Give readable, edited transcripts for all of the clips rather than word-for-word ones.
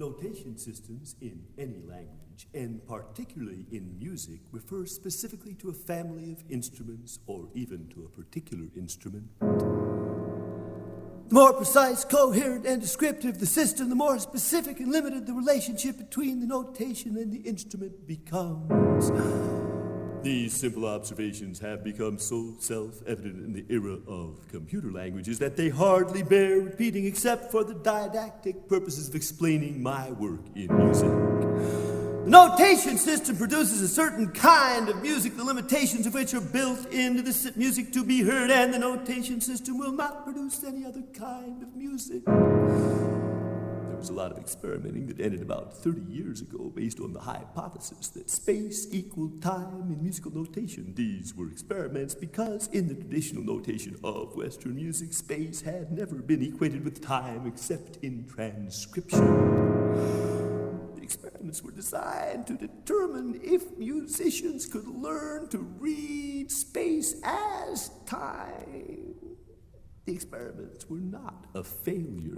Notation systems in any language, and particularly in music, refer specifically to a family of instruments or even to a particular instrument. The more precise, coherent, and descriptive the system, the more specific and limited the relationship between the notation and the instrument becomes. These simple observations have become so self-evident in the era of computer languages that they hardly bear repeating except for the didactic purposes of explaining my work in music. The notation system produces a certain kind of music, the limitations of which are built into the music to be heard, and the notation system will not produce any other kind of music. There was a lot of experimenting that ended about 30 years ago based on the hypothesis that space equaled time in musical notation. These were experiments because in the traditional notation of Western music, space had never been equated with time except in transcription. The experiments were designed to determine if musicians could learn to read space as time. The experiments were not a failure.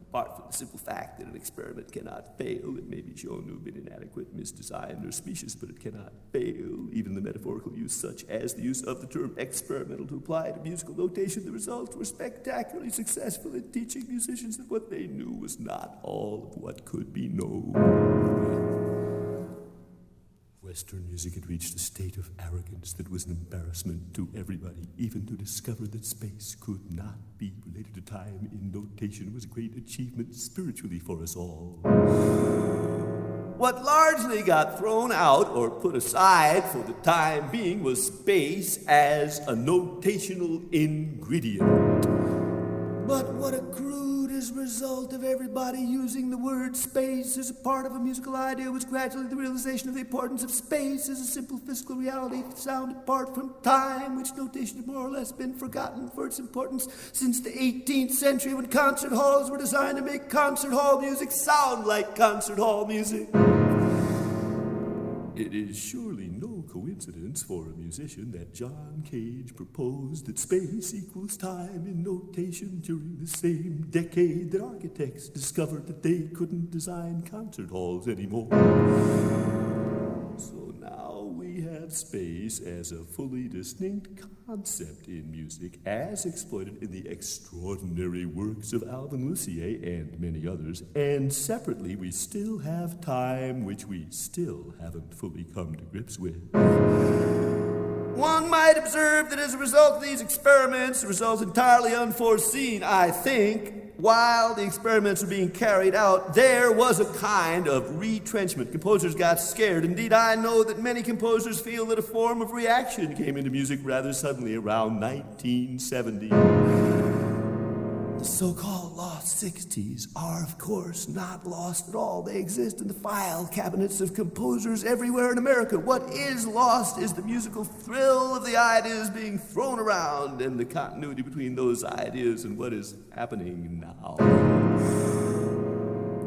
Apart from the simple fact that an experiment cannot fail, it may be shown to have been inadequate, misdesigned, or specious, but it cannot fail. Even the metaphorical use, such as the use of the term experimental to apply to musical notation, the results were spectacularly successful in teaching musicians that what they knew was not all of what could be known. Western music had reached a state of arrogance that was an embarrassment to everybody. Even to discover that space could not be related to time in notation was a great achievement spiritually for us all. What largely got thrown out or put aside for the time being was space as a notational ingredient. But what accrued as a result of everybody using the word space as a part of a musical idea was gradually the realization of the importance of space as a simple physical reality, sound apart from time, which notation had more or less been forgotten for its importance since the 18th century when concert halls were designed to make concert hall music sound like concert hall music. It is surely no coincidence for a musician that John Cage proposed that space equals time in notation during the same decade that architects discovered that they couldn't design concert halls anymore. So now we have space as a fully distinct concept in music, as exploited in the extraordinary works of Alvin Lucier and many others, and separately we still have time, which we still haven't fully come to grips with. One might observe that as a result of these experiments, the results entirely unforeseen, I think, while the experiments were being carried out, there was a kind of retrenchment. Composers got scared. Indeed, I know that many composers feel that a form of reaction came into music rather suddenly around 1970. The so-called lost 60s are, of course, not lost at all. They exist in the file cabinets of composers everywhere in America. What is lost is the musical thrill of the ideas being thrown around and the continuity between those ideas and what is happening now.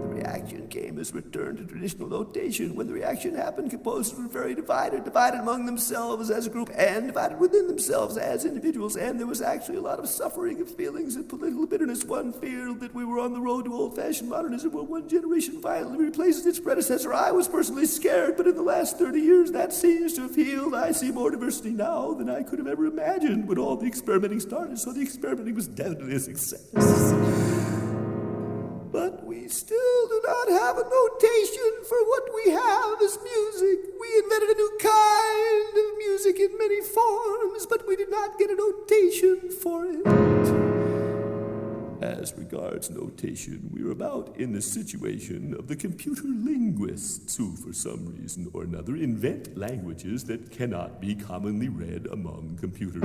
The reaction came as return to traditional notation. When the reaction happened, composers were very divided among themselves as a group and divided within themselves as individuals, and there was actually a lot of suffering of feelings and political bitterness. One feared that we were on the road to old-fashioned modernism where one generation violently replaces its predecessor. I was personally scared, but in the last 30 years that seems to have healed. I see more diversity now than I could have ever imagined when all the experimenting started, so the experimenting was definitely a success. But we still do not have a notation for what we have as music. We invented a new kind of music in many forms, but we did not get a notation for it. As regards notation, we are about in the situation of the computer linguists who, for some reason or another, invent languages that cannot be commonly read among computers.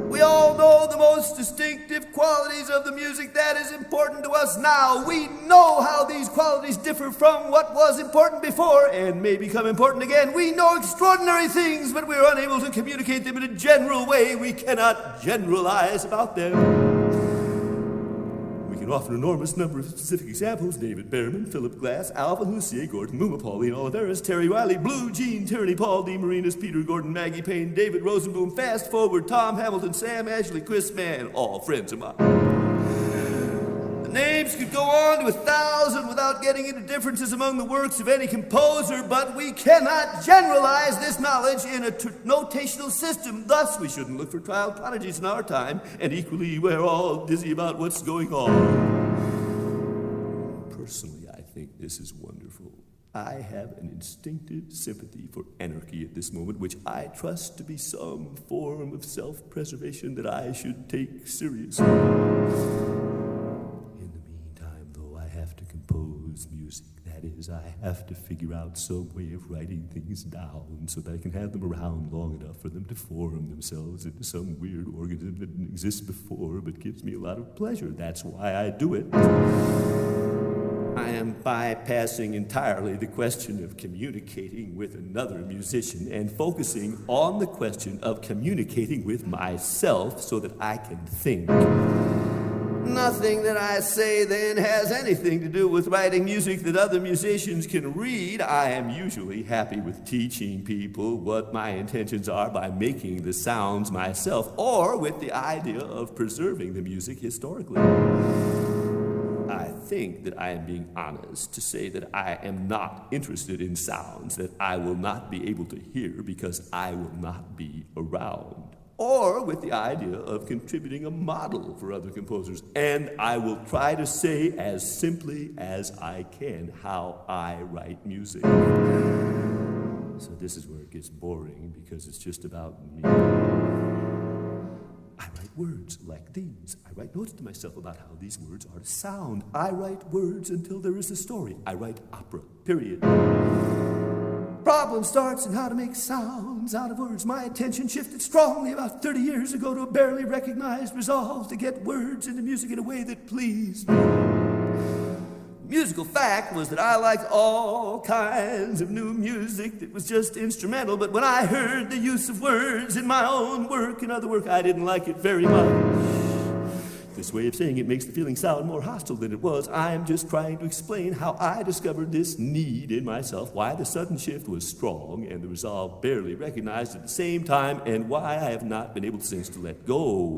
We all know the most distinctive qualities of the music that is important to us now. We know how these qualities differ from what was important before and may become important again. We know extraordinary things, but we are unable to communicate them in a general way. We cannot generalize about them. We can offer an enormous number of specific examples: David Behrman, Philip Glass, Alvin Lucier, Gordon Muma, Pauline Oliveras, Terry Riley, Blue Jean, Tierney, Paul D. Marinas, Peter Gordon, Maggie Payne, David Rosenboom, Fast Forward, Tom Hamilton, Sam Ashley, Chris Mann, all friends of mine. The Names could go on to 1,000 without getting into differences among the works of any composer, but we cannot generalize this knowledge in a notational system. Thus, we shouldn't look for child prodigies in our time, and equally, we're all dizzy about what's going on. Personally, I think this is wonderful. I have an instinctive sympathy for anarchy at this moment, which I trust to be some form of self-preservation that I should take seriously. In the meantime, though, I have to compose music. That is, I have to figure out some way of writing things down so that I can have them around long enough for them to form themselves into some weird organism that didn't exist before but gives me a lot of pleasure. That's why I do it. I am bypassing entirely the question of communicating with another musician and focusing on the question of communicating with myself so that I can think. Nothing that I say then has anything to do with writing music that other musicians can read. I am usually happy with teaching people what my intentions are by making the sounds myself, or with the idea of preserving the music historically. I think that I am being honest to say that I am not interested in sounds that I will not be able to hear because I will not be around, or with the idea of contributing a model for other composers. And I will try to say as simply as I can how I write music. So this is where it gets boring because it's just about me. I write words like these. I write notes to myself about how these words are to sound. I write words until there is a story. I write opera, period. Problem starts in how to make sounds out of words. My attention shifted strongly about 30 years ago to a barely recognized resolve to get words into music in a way that pleased me. Musical fact was that I liked all kinds of new music that was just instrumental, but when I heard the use of words in my own work and other work, I didn't like it very much. This way of saying it makes the feeling sound more hostile than it was. I am just trying to explain how I discovered this need in myself, why the sudden shift was strong and the resolve barely recognized at the same time, and why I have not been able since to let go.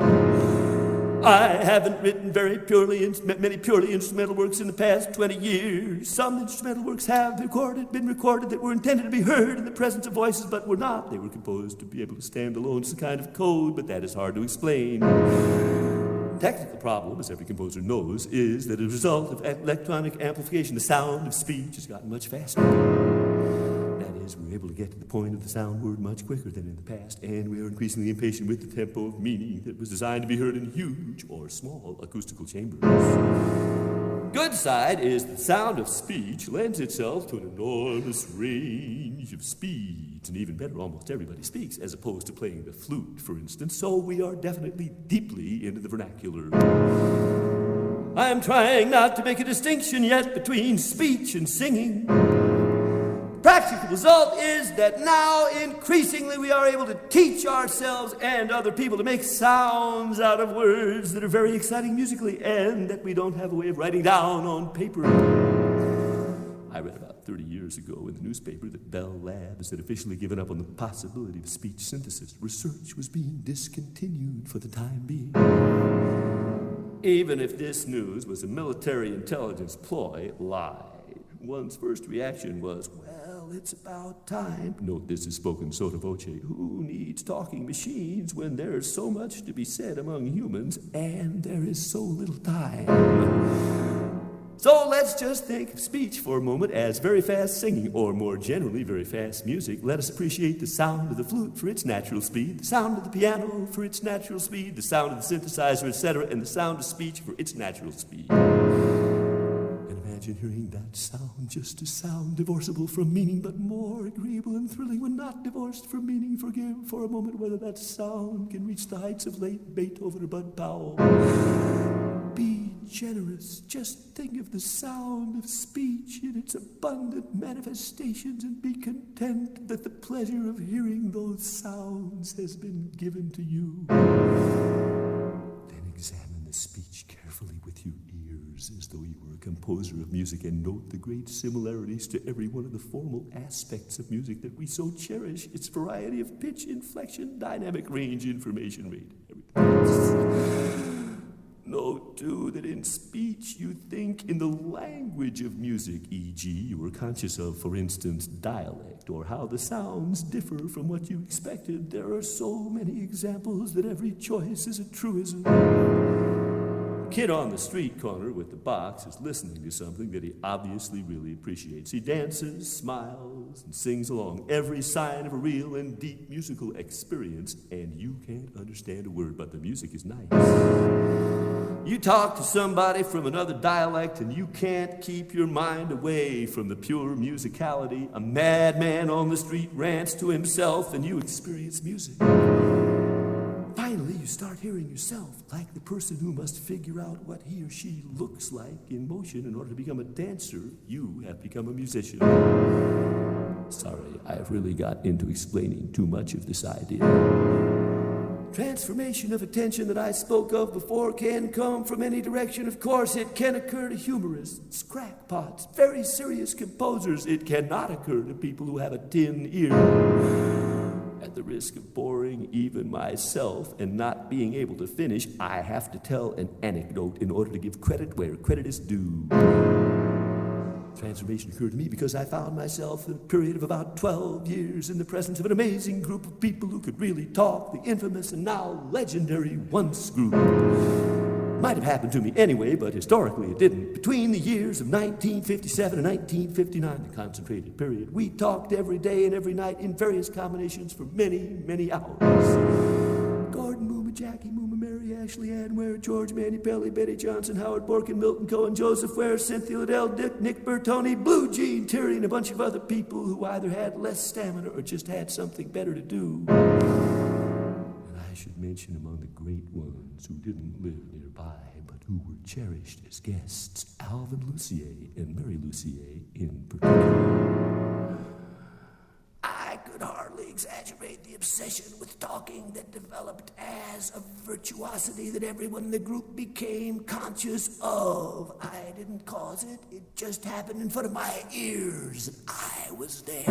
I haven't written many purely instrumental works in the past 20 years. Some instrumental works have been recorded that were intended to be heard in the presence of voices, but were not. They were composed to be able to stand alone as a kind of code, but that is hard to explain. The technical problem, as every composer knows, is that as a result of electronic amplification, the sound of speech has gotten much faster. We're able to get to the point of the sound word much quicker than in the past, and we are increasingly impatient with the tempo of meaning that was designed to be heard in huge or small acoustical chambers. Good side is the sound of speech lends itself to an enormous range of speeds, and even better, almost everybody speaks, as opposed to playing the flute, for instance, so we are definitely deeply into the vernacular. I am trying not to make a distinction yet between speech and singing. Practical result is that now increasingly we are able to teach ourselves and other people to make sounds out of words that are very exciting musically and that we don't have a way of writing down on paper. I read about 30 years ago in the newspaper that Bell Labs had officially given up on the possibility of speech synthesis. Research was being discontinued for the time being. Even if this news was a military intelligence ploy, lie. One's first reaction was, well, it's about time. Note this is spoken sotto voce. Who needs talking machines when there's so much to be said among humans and there is so little time? So let's just think of speech for a moment as very fast singing, or more generally, very fast music. Let us appreciate the sound of the flute for its natural speed, the sound of the piano for its natural speed, the sound of the synthesizer, etc., and the sound of speech for its natural speed. Imagine hearing that sound, just a sound divorceable from meaning, but more agreeable and thrilling when not divorced from meaning. Forgive for a moment whether that sound can reach the heights of late Beethoven or Bud Powell. Be generous. Just think of the sound of speech in its abundant manifestations and be content that the pleasure of hearing those sounds has been given to you. Then examine the speech carefully with your ears as though you were a composer of music, and note the great similarities to every one of the formal aspects of music that we so cherish, its variety of pitch, inflection, dynamic range, information rate, everything else. Note, too, that in speech you think in the language of music, e.g., you were conscious of, for instance, dialect, or how the sounds differ from what you expected. There are so many examples that every choice is a truism. The kid on the street corner with the box is listening to something that he obviously really appreciates. He dances, smiles, and sings along, every sign of a real and deep musical experience, and you can't understand a word, but the music is nice. You talk to somebody from another dialect and you can't keep your mind away from the pure musicality. A madman on the street rants to himself and you experience music. Finally, you start hearing yourself like the person who must figure out what he or she looks like in motion in order to become a dancer. You have become a musician. Sorry, I've really got into explaining too much of this idea. Transformation of attention that I spoke of before can come from any direction. Of course, it can occur to humorists, crackpots, very serious composers. It cannot occur to people who have a tin ear. At the risk of boring even myself and not being able to finish, I have to tell an anecdote in order to give credit where credit is due. Transformation occurred to me because I found myself in a period of about 12 years in the presence of an amazing group of people who could really talk, the infamous and now legendary Once Group. Might have happened to me anyway, but historically it didn't. Between the years of 1957 and 1959, the concentrated period, we talked every day and every night in various combinations for many, many hours. Gordon, Mooma, Jackie, Mooma, Mary, Ashley, Ann Ware, George, Manny Pelly, Betty Johnson, Howard Borkin, Milton Cohen, Joseph Ware, Cynthia Liddell, Dick, Nick Bertoni, Blue Jean, Terry, and a bunch of other people who either had less stamina or just had something better to do. And I should mention among the great ones who didn't live nearby, but who were cherished as guests, Alvin Lucier and Mary Lucier in particular. I could hardly exaggerate the obsession with talking that developed as a virtuosity that everyone in the group became conscious of. I didn't cause it. It just happened in front of my ears, and I was there.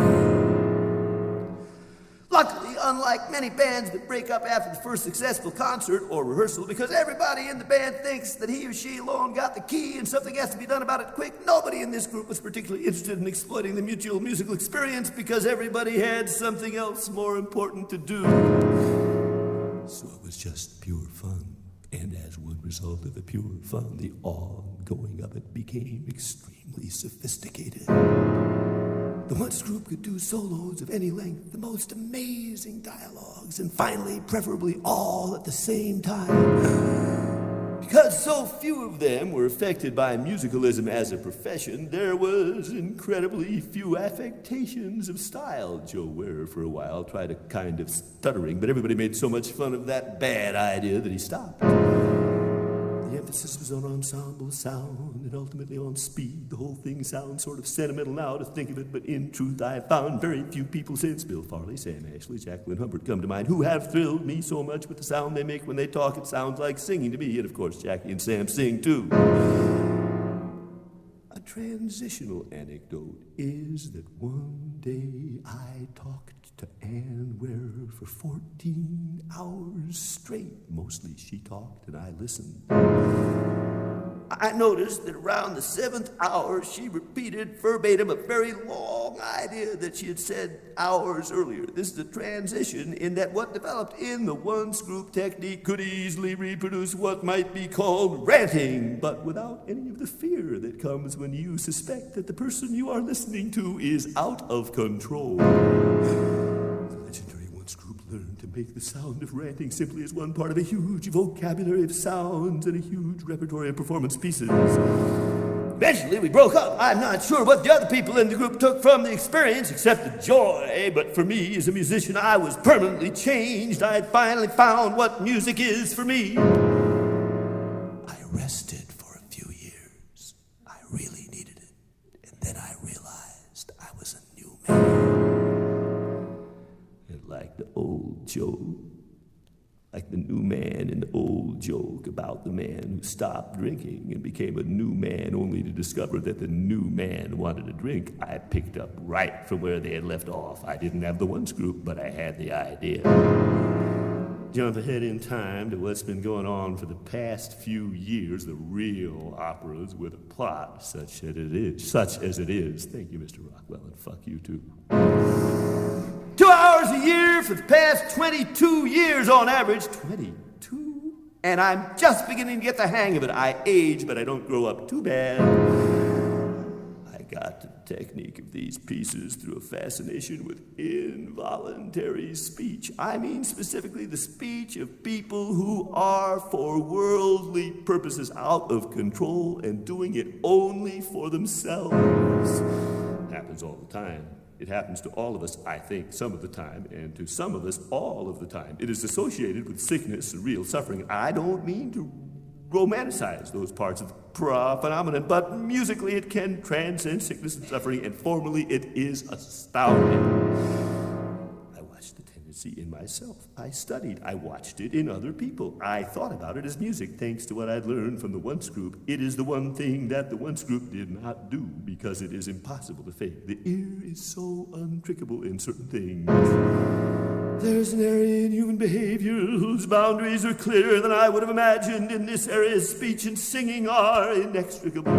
Luckily, unlike many bands that break up after the first successful concert or rehearsal because everybody in the band thinks that he or she alone got the key and something has to be done about it quick, nobody in this group was particularly interested in exploiting the mutual musical experience because everybody had something else more important to do. So it was just pure fun. And as one result of the pure fun, the ongoing of it became extremely sophisticated. The Once Group could do solos of any length, the most amazing dialogues, and finally, preferably all at the same time. Because so few of them were affected by musicalism as a profession, there was incredibly few affectations of style. Joe Ware, for a while, tried a kind of stuttering, but everybody made so much fun of that bad idea that he stopped. The emphasis was on ensemble sound and ultimately on speed. The whole thing sounds sort of sentimental now to think of it, but in truth I have found very few people since Bill Farley, Sam Ashley, Jacqueline Hubbard come to mind, who have thrilled me so much with the sound they make when they talk. It sounds like singing to me, and of course Jackie and Sam sing too. A transitional anecdote is that one day I talked to Ann Ware for 14 hours straight. Mostly she talked and I listened. I noticed that around the 7th hour, she repeated verbatim a very long idea that she had said hours earlier. This is a transition in that what developed in the Once Group technique could easily reproduce what might be called ranting, but without any of the fear that comes when you suspect that the person you are listening to is out of control. The legendary Once Group learned to make the sound of ranting simply as one part of a huge vocabulary of sounds and a huge repertory of performance pieces. Eventually, we broke up. I'm not sure what the other people in the group took from the experience except the joy, but for me, as a musician, I was permanently changed. I had finally found what music is for me. I rested for a few years. I really needed it. And then I realized I was a new man. And like the old joke, like the new man in the old joke about the man who stopped drinking and became a new man only to discover that the new man wanted to drink, I picked up right from where they had left off. I didn't have the Once Group, but I had the idea. jump ahead in time to what's been going on for the past few years, the real operas with a plot such as it is. Thank you, Mr. Rockwell, and fuck you too. 2 hours a year for the past 22 years on average. 22? And I'm just beginning to get the hang of it. I age, but I don't grow up too bad. I got the technique of these pieces through a fascination with involuntary speech. I mean specifically the speech of people who are, for worldly purposes, out of control and doing it only for themselves. It happens all the time. It happens to all of us, I think, some of the time, and to some of us all of the time. It is associated with sickness and real suffering. I don't mean to romanticize those parts of the phenomenon, but musically it can transcend sickness and suffering, and formally it is astounding. I watched the tendency in myself. I studied. I watched it in other people. I thought about it as music, thanks to what I'd learned from the once group. It is the one thing that the once group did not do, because it is impossible to fake. The ear is so untrickable in certain things. There's an area in human behavior whose boundaries are clearer than I would have imagined. In this area, speech and singing are inextricable.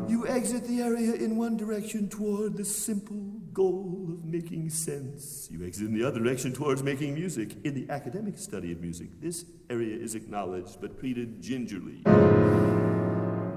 You exit the area in one direction toward the simple goal of making sense. You exit in the other direction towards making music. In the academic study of music, this area is acknowledged but treated gingerly.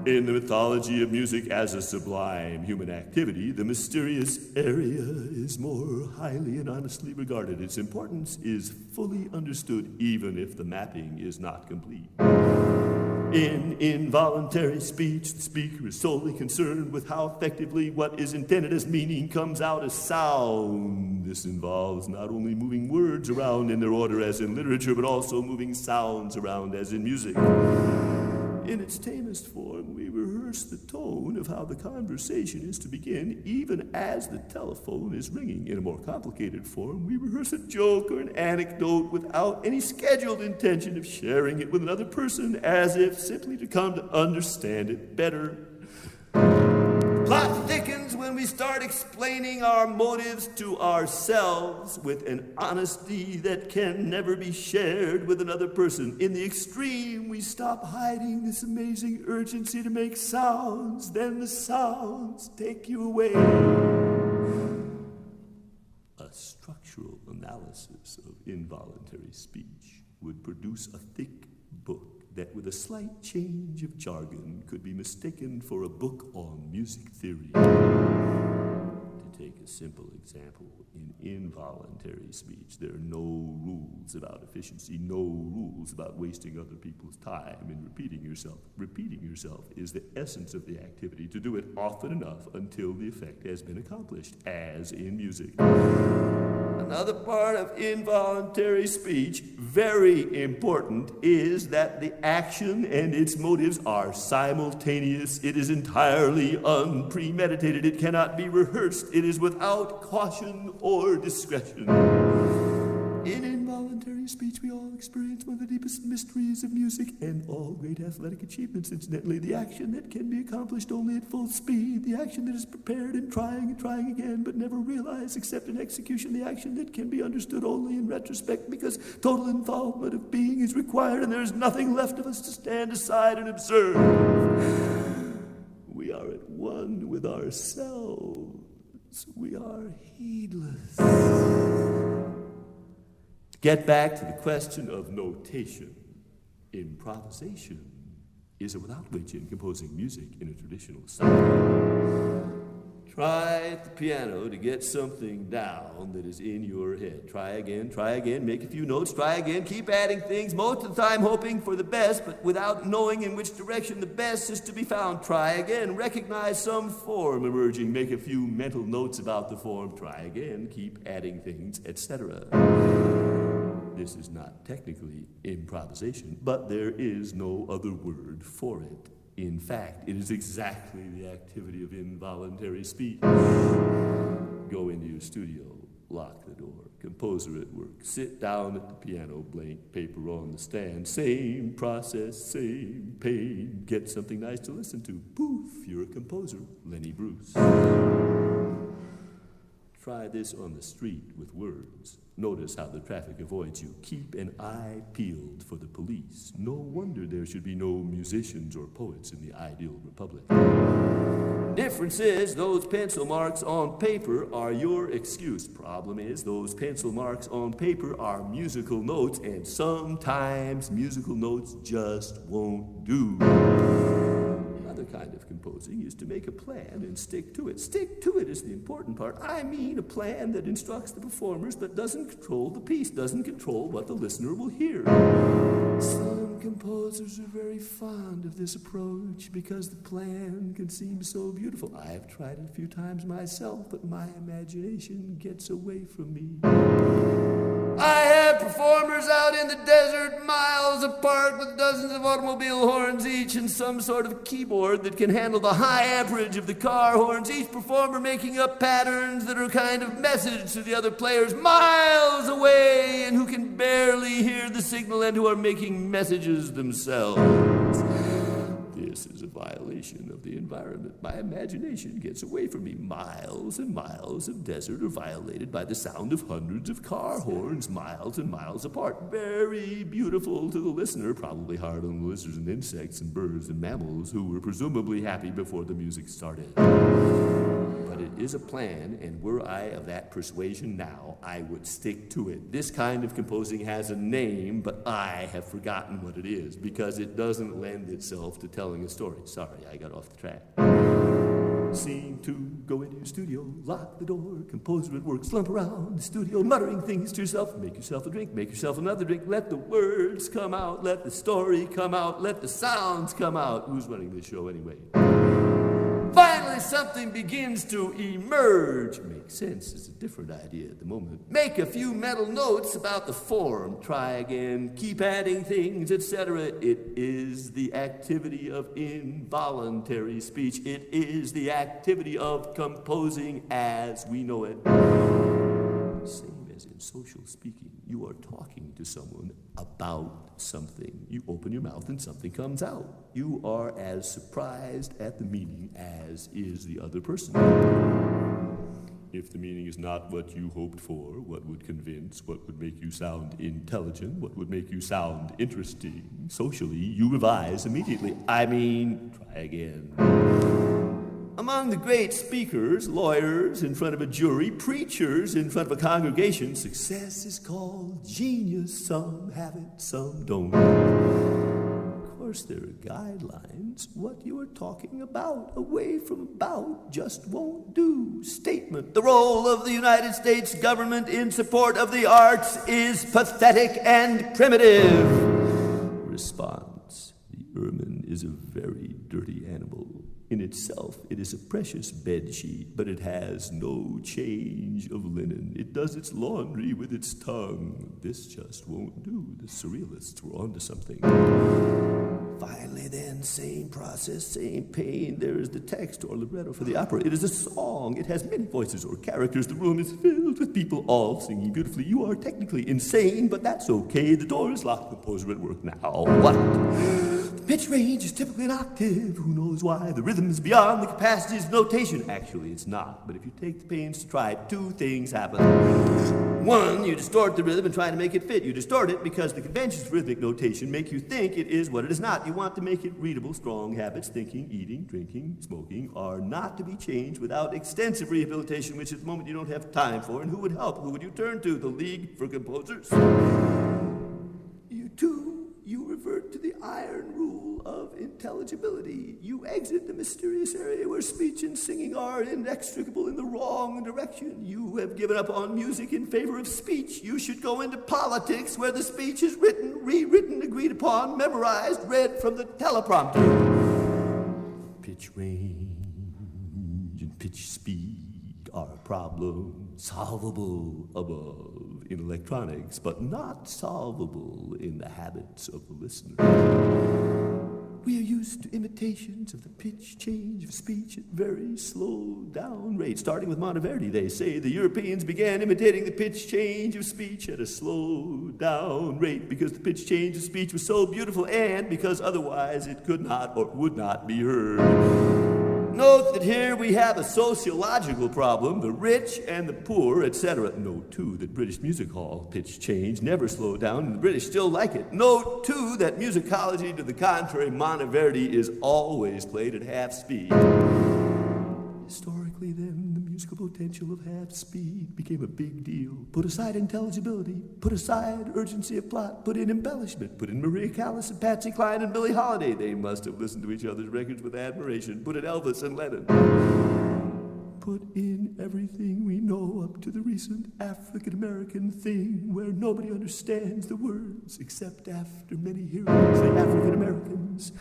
In the mythology of music as a sublime human activity, the mysterious area is more highly and honestly regarded. Its importance is fully understood, even if the mapping is not complete. In involuntary speech, the speaker is solely concerned with how effectively what is intended as meaning comes out as sound. This involves not only moving words around in their order as in literature, but also moving sounds around as in music. In its tamest form, we rehearse the tone of how the conversation is to begin, even as the telephone is ringing. In a more complicated form, we rehearse a joke or an anecdote without any scheduled intention of sharing it with another person, as if simply to come to understand it better. Plot thickens when we start explaining our motives to ourselves with an honesty that can never be shared with another person. In the extreme, we stop hiding this amazing urgency to make sounds. Then the sounds take you away. A structural analysis of involuntary speech would produce a thick book that with a slight change of jargon could be mistaken for a book on music theory. To take a simple example, in involuntary speech, there are no rules about efficiency, no rules about wasting other people's time in repeating yourself. Repeating yourself is the essence of the activity, to do it often enough until the effect has been accomplished, as in music. Another part of involuntary speech, very important, is that the action and its motives are simultaneous. It is entirely unpremeditated. It cannot be rehearsed. It is without caution or discretion. In involuntary speech, we all experience one of the deepest mysteries of music and all great athletic achievements, incidentally. The action that can be accomplished only at full speed, the action that is prepared and trying again, but never realized except in execution, the action that can be understood only in retrospect because total involvement of being is required and there is nothing left of us to stand aside and observe. We are at one with ourselves. We are heedless. Get back to the question of notation. Improvisation is a without which in composing music in a traditional style. Try at the piano to get something down that is in your head. Try again, make a few notes, try again, keep adding things, most of the time hoping for the best, but without knowing in which direction the best is to be found. Try again, recognize some form emerging, make a few mental notes about the form. Try again, keep adding things, etc. This is not technically improvisation, but there is no other word for it. In fact, it is exactly the activity of involuntary speech. Go into your studio, lock the door, composer at work, sit down at the piano, blank paper on the stand, same process, same pain, get something nice to listen to. Poof, you're a composer, Lenny Bruce. Try this on the street with words. Notice how the traffic avoids you. Keep an eye peeled for the police. No wonder there should be no musicians or poets in the ideal republic. Difference is those pencil marks on paper are your excuse. Problem is those pencil marks on paper are musical notes, and sometimes musical notes just won't do. Another kind of composing is to make a plan and stick to it. Stick to it is the important part. I mean a plan that instructs the performers but doesn't control the piece, doesn't control what the listener will hear. Some composers are very fond of this approach because the plan can seem so beautiful. I have tried it a few times myself, but my imagination gets away from me. I have performers out in the desert, miles apart, with dozens of automobile horns each and some sort of keyboard that can handle the high amperage of the car horns, each performer making up patterns that are a kind of message to the other players miles away and who can barely hear the signal and who are making messages themselves. This is a violation of the environment. My imagination gets away from me. Miles and miles of desert are violated by the sound of hundreds of car horns miles and miles apart. Very beautiful to the listener, probably hard on the lizards and insects and birds and mammals who were presumably happy before the music started. But it is a plan, and were I of that persuasion now, I would stick to it. This kind of composing has a name, but I have forgotten what it is because it doesn't lend itself to telling a story. Sorry, I got off the track. Scene 2, go into your studio, lock the door, composer at work, slump around the studio, muttering things to yourself. Make yourself a drink, make yourself another drink, let the words come out, let the story come out, let the sounds come out. Who's running this show anyway? Finally, something begins to emerge. Makes sense. It's a different idea at the moment. Make a few mental notes about the form. Try again. Keep adding things, etc. It is the activity of involuntary speech. It is the activity of composing as we know it. Same as in social speaking. You are talking to someone about something. You open your mouth and something comes out. You are as surprised at the meaning as is the other person. If the meaning is not what you hoped for, what would convince, what would make you sound intelligent, what would make you sound interesting, socially, you revise immediately. Try again. Among the great speakers, lawyers in front of a jury, preachers in front of a congregation, success is called genius. Some have it, some don't. Of course, there are guidelines. What you are talking about, away from about, just won't do. Statement: the role of the United States government in support of the arts is pathetic and primitive. Response: the ermine is a very dirty animal. In itself, it is a precious bedsheet, but it has no change of linen. It does its laundry with its tongue. This just won't do. The surrealists were onto something. Finally, then, same process, same pain. There is the text or libretto for the opera. It is a song. It has many voices or characters. The room is filled with people all singing beautifully. You are technically insane, but that's okay. The door is locked. The composer at work now. What? Pitch range is typically an octave. Who knows why? The rhythm is beyond the capacities of notation. Actually, it's not. But if you take the pains to try it, two things happen. One, you distort the rhythm and try to make it fit. You distort it because the conventions of rhythmic notation make you think it is what it is not. You want to make it readable. Strong habits, thinking, eating, drinking, smoking, are not to be changed without extensive rehabilitation, which at the moment you don't have time for. And who would help? Who would you turn to? The League for Composers? You revert to the iron rule of intelligibility. You exit the mysterious area where speech and singing are inextricable in the wrong direction. You have given up on music in favor of speech. You should go into politics where the speech is written, rewritten, agreed upon, memorized, read from the teleprompter. Pitch range and pitch speed are a problem solvable above in electronics, but not solvable in the habits of the listener. We are used to imitations of the pitch change of speech at very slow down rates. Starting with Monteverdi, they say the Europeans began imitating the pitch change of speech at a slow down rate because the pitch change of speech was so beautiful and because otherwise it could not or would not be heard. Note that here we have a sociological problem, the rich and the poor, etc. Note, too, that British music hall pitch change never slow down, and the British still like it. Note, too, that musicology, to the contrary, Monteverdi, is always played at half speed. Historically, then, the musical potential of half speed became a big deal. Put aside intelligibility, put aside urgency of plot, put in embellishment, put in Maria Callas and Patsy Cline and Billie Holiday. They must have listened to each other's records with admiration. Put in Elvis and Lennon. Put in everything we know up to the recent African-American thing where nobody understands the words except after many hearings, the African-Americans.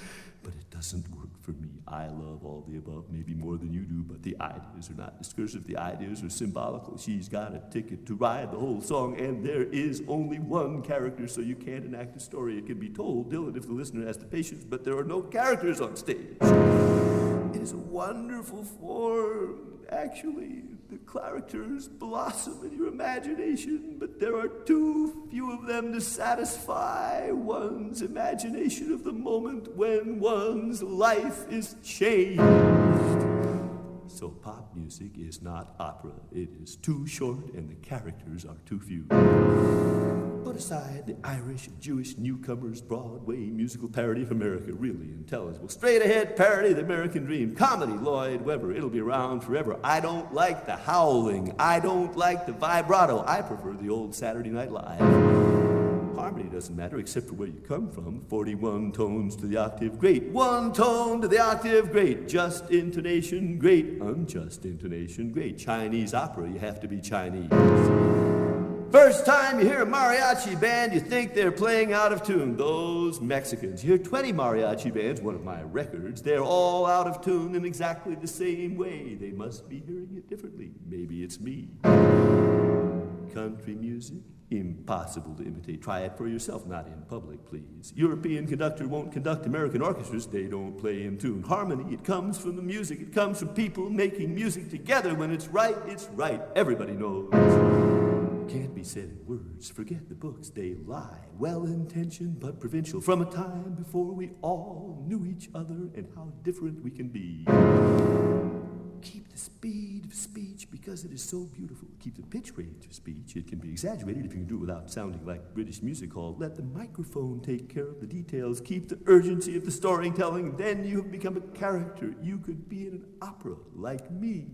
But it doesn't work for me. I love all the above, maybe more than you do, but the ideas are not discursive. The ideas are symbolical. She's got a ticket to ride the whole song, and there is only one character, so you can't enact a story. It can be told, Dylan, if the listener has the patience, but there are no characters on stage. It is a wonderful form. Actually, the characters blossom in your imagination, but there are too few of them to satisfy one's imagination of the moment when one's life is changed. So pop music is not opera. It is too short and the characters are too few. Put aside the Irish and Jewish newcomers, Broadway musical parody of America, really intelligible. Straight ahead parody of the American dream. Comedy, Lloyd Webber, it'll be around forever. I don't like the howling. I don't like the vibrato. I prefer the old Saturday Night Live. Harmony doesn't matter except for where you come from. 41 tones to the octave, great. 1 tone to the octave, great. Just intonation, great. Unjust intonation, great. Chinese opera, you have to be Chinese. First time you hear a mariachi band, you think they're playing out of tune. Those Mexicans. You hear 20 mariachi bands, one of my records, they're all out of tune in exactly the same way. They must be hearing it differently. Maybe it's me. Country music, impossible to imitate. Try it for yourself, not in public, please. European conductor won't conduct American orchestras. They don't play in tune. Harmony, it comes from the music. It comes from people making music together. When it's right, it's right. Everybody knows. Can't be said in words. Forget the books. They lie. Well-intentioned but provincial. From a time before we all knew each other and how different we can be. Keep the speed of speech because it is so beautiful. Keep the pitch range of speech. It can be exaggerated if you can do it without sounding like British music hall. Let the microphone take care of the details. Keep the urgency of the storytelling. Then you have become a character. You could be in an opera like me.